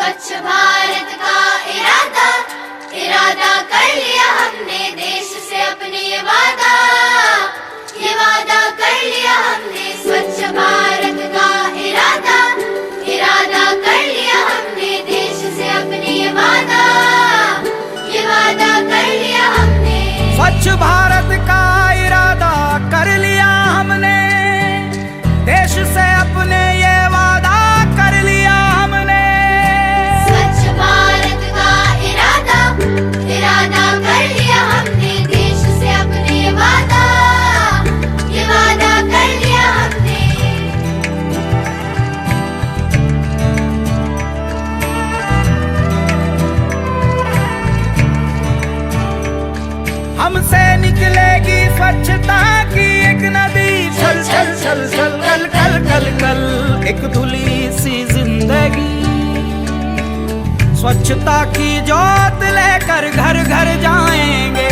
स्वच्छ भारत का इरादा इरादा कर लिया हमने, देश से अपने ये वादा कर लिया हमने। स्वच्छ भारत का इरादा इरादा कर लिया हमने, देश से अपने ये वादा कर लिया हमने। स्वच्छ भारत का इरादा कर लिया हमने, देश से अपने ये वादा कर लिया हमने। स्वच्छ भारत का इरादा इरादा कर लिया हमने, देश से अपने ये वादा कर लिया हमने। हमसे निकलेगी स्वच्छता की एक नदी, छल छल छल छल कल कल कल कल एक धुली सी जिंदगी। स्वच्छता की जोत लेकर घर घर जाएंगे,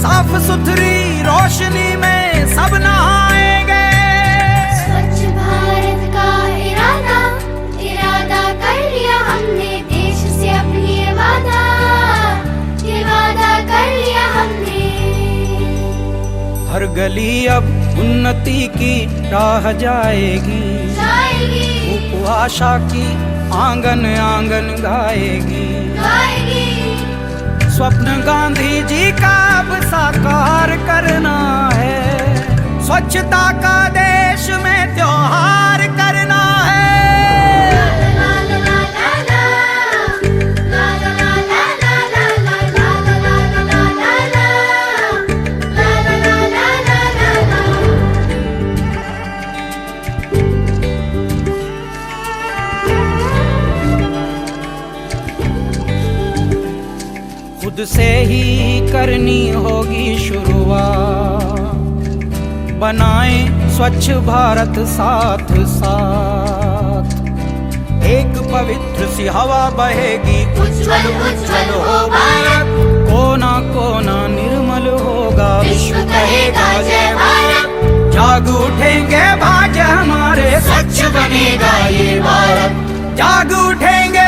साफ सुथरी रोशनी में सब नहाएंगे। स्वच्छ भारत का इरादा इरादा कर लिया हमने, देश से अपनी ये वादा कर लिया हमने। हर गली अब उन्नति की राह जाएगी, धूप आशा की आंगन आंगन गाएगी। स्वप्न गांधी जी का अब साकार करना है, स्वच्छता का देश में त्योहार करना है। खुद से ही करनी होगी शुरुआत, बनाएं स्वच्छ भारत साथ साथ। एक पवित्र सी हवा बहेगी, उज्जवल उज्जवल हो भारत। कोना कोना निर्मल होगा, विश्व कहेगा जय भारत। जाग उठेंगे भाग्य हमारे, स्वच्छ बनेगा ये भारत। जाग उठेंगे